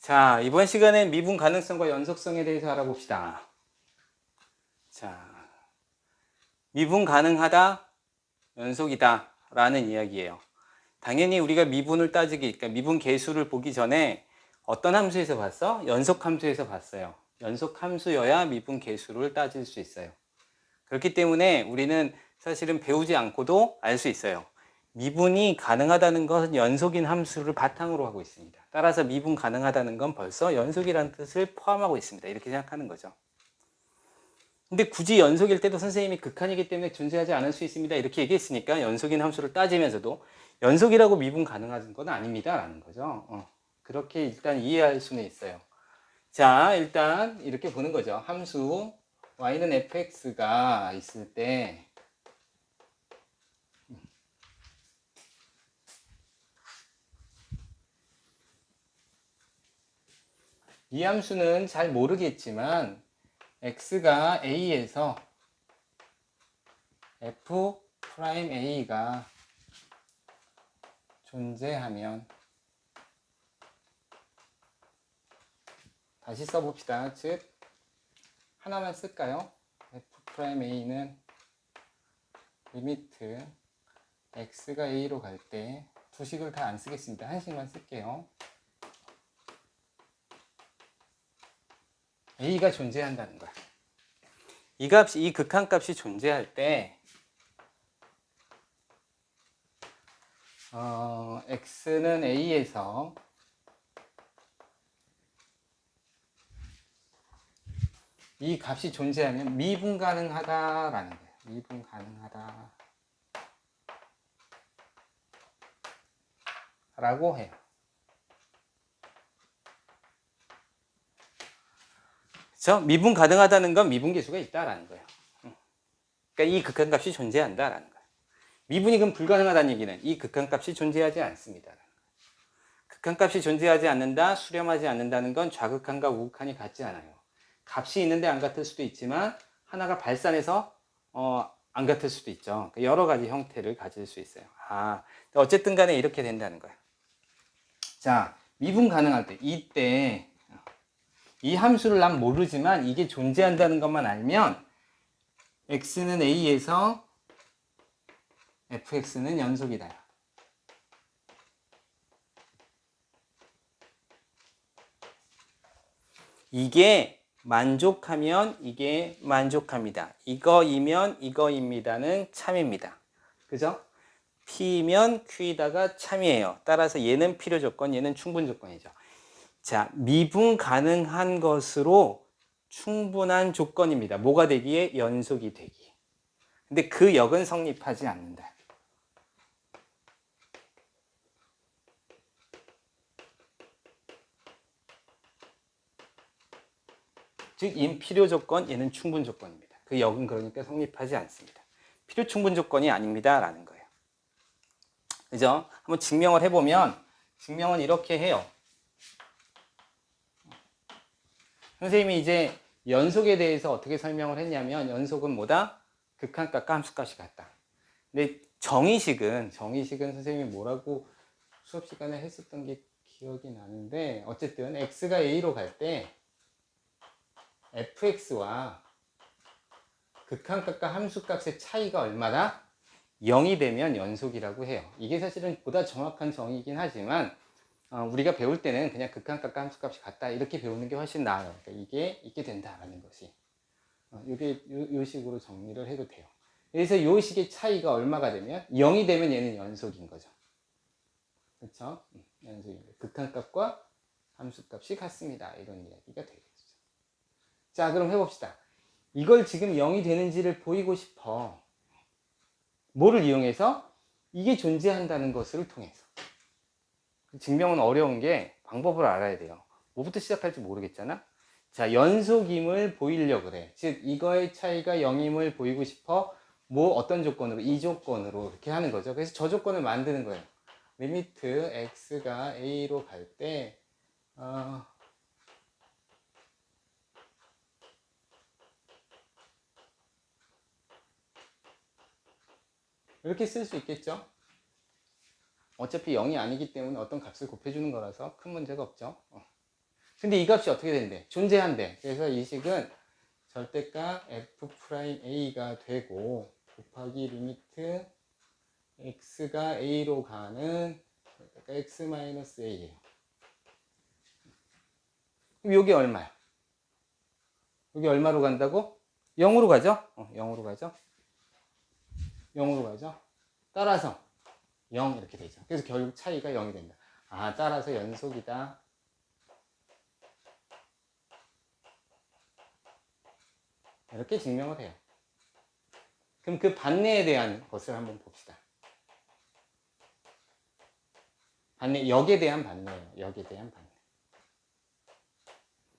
자, 이번 시간엔 미분 가능성과 연속성에 대해서 알아봅시다. 자, 미분 가능하다, 연속이다 라는 이야기예요. 당연히 우리가 미분을 따지기, 그러니까 미분 계수를 보기 전에 어떤 함수에서 봤어? 연속 함수에서 봤어요. 연속 함수여야 미분 계수를 따질 수 있어요. 그렇기 때문에 우리는 사실은 배우지 않고도 알 수 있어요. 미분이 가능하다는 것은 연속인 함수를 바탕으로 하고 있습니다. 따라서 미분 가능하다는 건 벌써 연속이라는 뜻을 포함하고 있습니다. 이렇게 생각하는 거죠. 근데 굳이 연속일 때도 선생님이 극한이기 때문에 존재하지 않을 수 있습니다. 이렇게 얘기했으니까 연속인 함수를 따지면서도 연속이라고 미분 가능한 건 아닙니다. 라는 거죠. 그렇게 일단 이해할 수는 있어요. 자, 일단 이렇게 보는 거죠. 함수 y는 fx가 있을 때 이 함수는 잘 모르겠지만 x가 a에서 f'a가 존재하면, 다시 써봅시다. 즉 하나만 쓸까요? f'a는 리미트 x가 a로 갈 때 두 식을 다 안 쓰겠습니다. 한 식만 쓸게요. a가 존재한다는 거야. 이 값이, 이 극한값이 존재할 때 x는 a에서 이 값이 존재하면 미분 가능하다라는 거예요. 미분 가능하다 라고 해요. 그렇죠? 미분 가능하다는 건 미분계수가 있다라는 거예요. 그러니까 이 극한값이 존재한다라는 거예요. 미분이 그럼 불가능하다는 얘기는 이 극한값이 존재하지 않습니다. 극한값이 존재하지 않는다, 수렴하지 않는다는 건 좌극한과 우극한이 같지 않아요. 값이 있는데 안 같을 수도 있지만 하나가 발산해서 안 같을 수도 있죠. 여러 가지 형태를 가질 수 있어요. 어쨌든 간에 이렇게 된다는 거예요. 자, 미분 가능할 때, 이때 이 함수를 난 모르지만 이게 존재한다는 것만 알면 x는 a에서 fx는 연속이다. 이게 만족하면 이게 만족합니다. 이거이면 이거입니다는 참입니다. 그죠? P면 Q이다가 참이에요. 따라서 얘는 필요 조건, 얘는 충분 조건이죠. 자, 미분 가능한 것으로 충분한 조건입니다. 뭐가 되기에? 연속이 되기. 근데 그 역은 성립하지 않는다. 즉, 인 필요 조건, 얘는 충분 조건입니다. 그 역은 그러니까 성립하지 않습니다. 필요 충분 조건이 아닙니다. 라는 거예요. 그죠? 한번 증명을 해보면, 증명은 이렇게 해요. 선생님이 이제 연속에 대해서 어떻게 설명을 했냐면, 연속은 뭐다? 극한값과 함수값이 같다. 근데 정의식은 선생님이 뭐라고 수업 시간에 했었던 게 기억이 나는데, 어쨌든 x가 a로 갈 때 fx와 극한값과 함수값의 차이가 얼마다? 0이 되면 연속이라고 해요. 이게 사실은 보다 정확한 정의이긴 하지만 우리가 배울 때는 그냥 극한값과 함수값이 같다 이렇게 배우는 게 훨씬 나아요. 그러니까 이게 있게 된다라는 것이 이게 요 식으로 정리를 해도 돼요. 그래서 요 식의 차이가 얼마가 되면 0이 되면 얘는 연속인 거죠. 그렇죠? 연속인 거예요. 극한값과 함수값이 같습니다. 이런 이야기가 되겠죠. 자, 그럼 해봅시다. 이걸 지금 0이 되는지를 보이고 싶어. 뭐를 이용해서? 이게 존재한다는 것을 통해서. 증명은 어려운 게 방법을 알아야 돼요. 뭐부터 시작할지 모르겠잖아. 자, 연속임을 보이려고 그래. 즉 이거의 차이가 0임을 보이고 싶어. 뭐 어떤 조건으로? 이 조건으로 이렇게 하는 거죠. 그래서 저 조건을 만드는 거예요. 리미트 x가 a로 갈 때 이렇게 쓸 수 있겠죠. 어차피 0이 아니기 때문에 어떤 값을 곱해주는 거라서 큰 문제가 없죠. 근데 이 값이 어떻게 된대? 존재한대. 그래서 이 식은 절대값 f'a가 되고 곱하기 리미트 x가 a로 가는 x-a예요. 그럼 여기 얼마야? 여기 얼마로 간다고? 0으로 가죠? 0으로 가죠? 0으로 가죠? 따라서 0 이렇게 되죠. 그래서 결국 차이가 0이 된다. 아, 따라서 연속이다. 이렇게 증명을 해요. 그럼 그 반례에 대한 것을 한번 봅시다. 반례, 역에 대한 반례예요. 역에 대한 반례.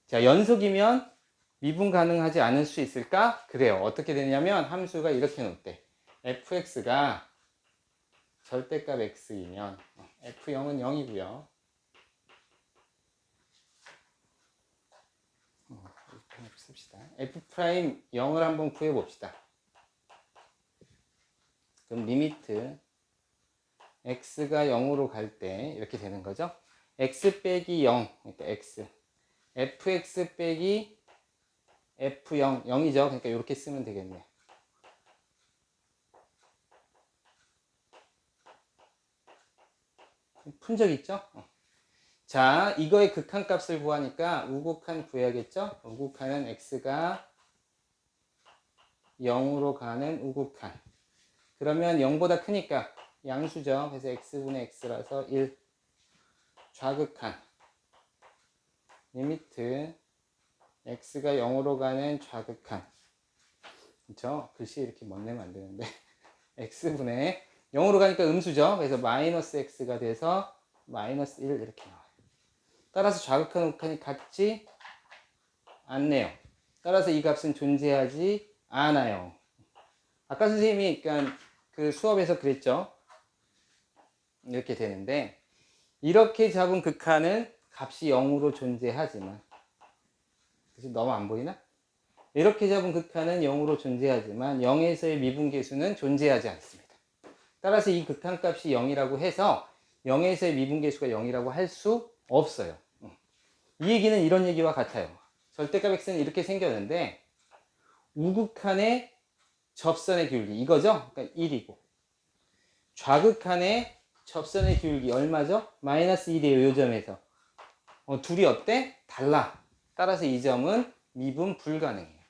자, 연속이면 미분 가능하지 않을 수 있을까? 그래요. 어떻게 되냐면 함수가 이렇게 놓대. fx가 절대값 x이면 f0은 0이고요. 씁시다. f'0을 한번 구해봅시다. 그럼 리미트 x가 0으로 갈 때 이렇게 되는 거죠. x 빼기 0, 그러니까 x fx 빼기 f0, 0이죠. 그러니까 이렇게 쓰면 되겠네. 푼 적 있죠? 자, 이거의 극한값을 구하니까 우극한 구해야겠죠? 우극한은 x가 0으로 가는 우극한. 그러면 0보다 크니까 양수죠. 그래서 x분의 x라서 1. 좌극한. 리미트 x가 0으로 가는 좌극한. 그렇죠? 글씨 이렇게 멋내면 안 되는데 x분의 0으로 가니까 음수죠. 그래서 마이너스 x가 돼서 마이너스 1 이렇게 나와요. 따라서 좌극한 우극한이 같지 않네요. 따라서 이 값은 존재하지 않아요. 아까 선생님이 그러니까 그 수업에서 그랬죠. 이렇게 되는데 이렇게 잡은 극한은 값이 0으로 존재하지만 너무 안 보이나? 이렇게 잡은 극한은 0으로 존재하지만 0에서의 미분계수는 존재하지 않습니다. 따라서 이 극한값이 0이라고 해서 0에서의 미분계수가 0이라고 할 수 없어요. 이 얘기는 이런 얘기와 같아요. 절대값 x는 이렇게 생겼는데 우극한의 접선의 기울기 이거죠? 그러니까 1이고 좌극한의 접선의 기울기 얼마죠? 마이너스 1이에요. 이 점에서 둘이 어때? 달라. 따라서 이 점은 미분 불가능해요.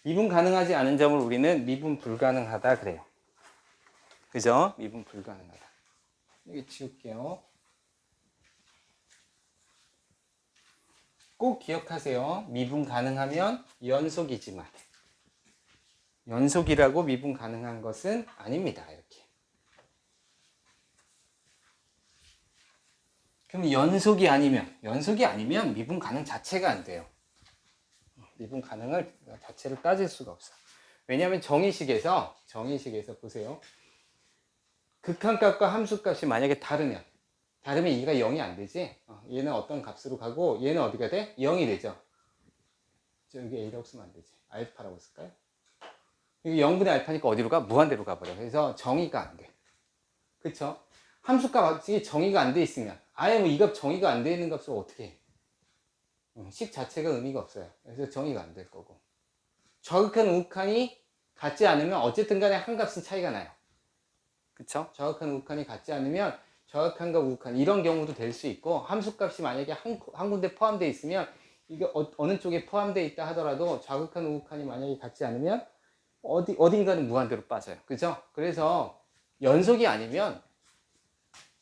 미분 가능하지 않은 점을 우리는 미분 불가능하다 그래요. 그죠? 미분 불가능하다. 여기 지울게요. 꼭 기억하세요. 미분 가능하면 연속이지만 연속이라고 미분 가능한 것은 아닙니다. 이렇게. 그럼 연속이 아니면 미분 가능 자체가 안 돼요. 미분 가능을 자체를 따질 수가 없어. 왜냐하면 정의식에서 보세요. 극한값과 함수값이 만약에 다르면 얘가 0이 안 되지. 얘는 어떤 값으로 가고 얘는 어디가 돼? 0이 되죠. 여기 A라고 쓰면 안 되지. 알파라고 쓸까요? 이게 0분의 알파니까 어디로 가? 무한대로 가버려. 그래서 정의가 안 돼. 그쵸? 함수값이 정의가 안 돼 있으면 아예 뭐 이 값 정의가 안 돼 있는 값을 어떻게 해? 식 자체가 의미가 없어요. 그래서 정의가 안 될 거고. 좌극한 우극한이 같지 않으면 어쨌든 간에 한 값은 차이가 나요. 그쵸? 좌극한 우극한이 같지 않으면 좌극한과 우극한 이런 경우도 될 수 있고 함수값이 만약에 한 군데 포함되어 있으면 이게 어느 쪽에 포함되어 있다 하더라도 좌극한 우극한이 만약에 같지 않으면 어딘가는 무한대로 빠져요. 그죠? 그래서 연속이 아니면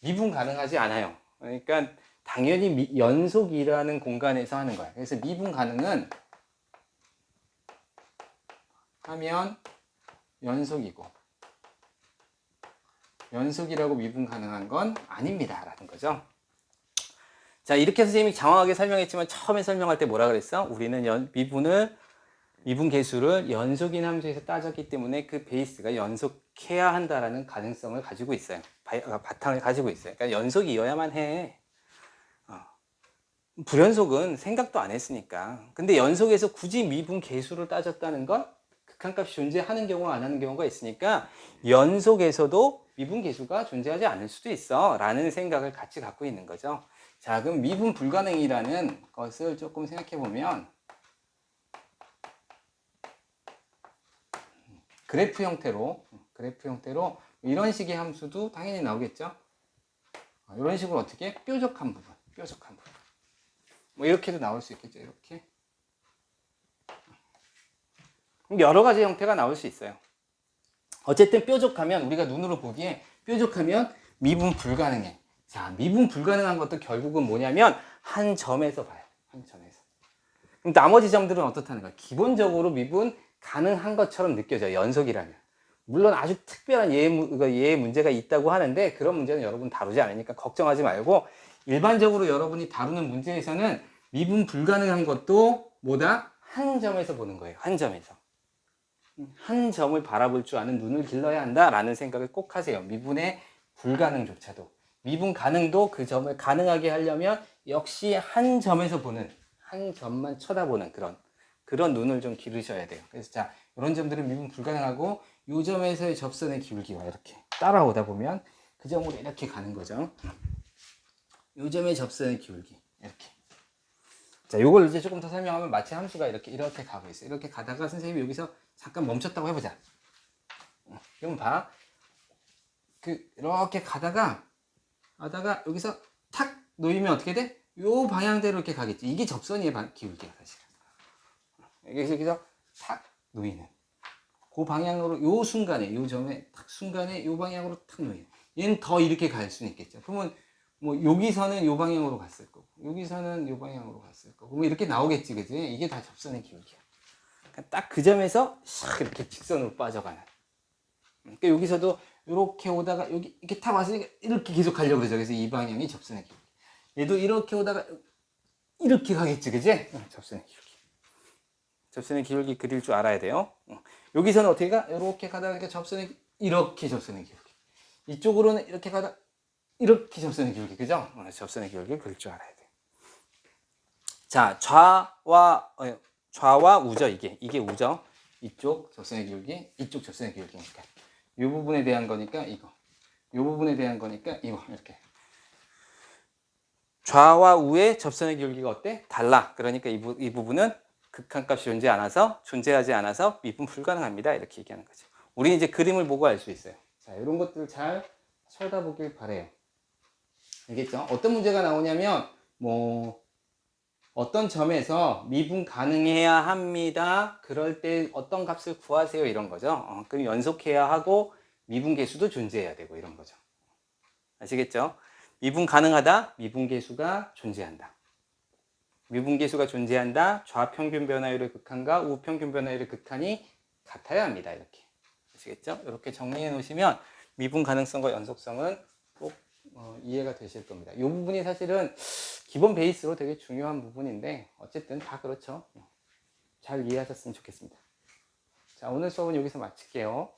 미분 가능하지 않아요. 그러니까 당연히 연속이라는 공간에서 하는 거야. 그래서 미분 가능은 하면 연속이고 연속이라고 미분 가능한 건 아닙니다. 라는 거죠. 자, 이렇게 선생님이 장황하게 설명했지만 처음에 설명할 때 뭐라 그랬어? 우리는 미분 계수를 연속인 함수에서 따졌기 때문에 그 베이스가 연속해야 한다라는 가능성을 가지고 있어요. 바탕을 가지고 있어요. 그러니까 연속이어야만 해. 불연속은 생각도 안 했으니까. 근데 연속에서 굳이 미분 계수를 따졌다는 건 극한값이 존재하는 경우가 안 하는 경우가 있으니까 연속에서도 미분 계수가 존재하지 않을 수도 있어 라는 생각을 같이 갖고 있는 거죠. 자, 그럼 미분 불가능이라는 것을 조금 생각해 보면 그래프 형태로 이런 식의 함수도 당연히 나오겠죠. 이런 식으로 어떻게 뾰족한 부분 뭐 이렇게도 나올 수 있겠죠. 이렇게 여러 가지 형태가 나올 수 있어요. 어쨌든 뾰족하면 우리가 눈으로 보기에 뾰족하면 미분 불가능해. 자, 미분 불가능한 것도 결국은 뭐냐면 한 점에서 봐요. 한 점에서. 그럼 나머지 점들은 어떻다는 거야? 기본적으로 미분 가능한 것처럼 느껴져요. 연속이라면. 물론 아주 특별한 예의 문제가 있다고 하는데 그런 문제는 여러분 다루지 않으니까 걱정하지 말고 일반적으로 여러분이 다루는 문제에서는 미분 불가능한 것도 뭐다? 한 점에서 보는 거예요. 한 점에서. 한 점을 바라볼 줄 아는 눈을 길러야 한다라는 생각을 꼭 하세요. 미분의 불가능조차도. 미분 가능도 그 점을 가능하게 하려면 역시 한 점에서 보는, 한 점만 쳐다보는 그런 눈을 좀 기르셔야 돼요. 그래서 자, 이런 점들은 미분 불가능하고 이 점에서의 접선의 기울기가 이렇게 따라오다 보면 그 점으로 이렇게 가는 거죠. 이 점의 접선의 기울기 이렇게. 자, 요걸 이제 조금 더 설명하면 마치 함수가 이렇게 가고 있어요. 이렇게 가다가 선생님이 여기서 잠깐 멈췄다고 해보자. 그럼 봐. 이렇게 가다가 여기서 탁 놓이면 어떻게 돼? 요 방향대로 이렇게 가겠지. 이게 접선의 기울기야, 사실은. 여기서 탁 놓이는. 그 방향으로 요 순간에, 요 점에 탁 순간에 요 방향으로 탁 놓이는. 얘는 더 이렇게 갈 수는 있겠죠. 그러면 뭐 여기서는 요 방향으로 갔을 거고, 여기서는 요 방향으로 갔을 거고, 뭐 이렇게 나오겠지, 그지? 이게 다 접선의 기울기야. 그러니까 딱 그 점에서 샥 이렇게 직선으로 빠져가는. 그러니까 여기서도 이렇게 오다가 여기 이렇게 탁 왔으니까 이렇게 계속 가려고 그러죠. 그래서 이 방향이 접선의 기울기. 얘도 이렇게 오다가 이렇게 가겠지, 그지? 접선의 기울기. 접선의 기울기 그릴 줄 알아야 돼요. 여기서는 어떻게 가? 이렇게 가다가 이렇게 접선의 기울기. 이쪽으로는 이렇게 가다 이렇게 접선의 기울기, 그죠? 접선의 기울기 그릴 줄 알아야 돼. 자, 좌와 우죠, 이게 우죠. 이쪽 접선의 기울기, 이쪽 접선의 기울기니까. 이 부분에 대한 거니까 이거. 이 부분에 대한 거니까 이거. 이렇게. 좌와 우의 접선의 기울기가 어때? 달라. 그러니까 이 부분은 극한값이 존재하지 않아서 미분 불가능합니다. 이렇게 얘기하는 거죠. 우리는 이제 그림을 보고 알 수 있어요. 자, 이런 것들 잘 쳐다보길 바래요. 알겠죠? 어떤 문제가 나오냐면 어떤 점에서 미분 가능해야 합니다. 그럴 때 어떤 값을 구하세요. 이런 거죠. 그럼 연속해야 하고 미분계수도 존재해야 되고 이런 거죠. 아시겠죠? 미분 가능하다. 미분계수가 존재한다. 미분계수가 존재한다. 좌평균 변화율의 극한과 우평균 변화율의 극한이 같아야 합니다. 이렇게. 아시겠죠? 이렇게 정리해 놓으시면 미분 가능성과 연속성은 꼭 이해가 되실 겁니다. 이 부분이 사실은 기본 베이스로 되게 중요한 부분인데 어쨌든 다 그렇죠. 잘 이해하셨으면 좋겠습니다. 자, 오늘 수업은 여기서 마칠게요.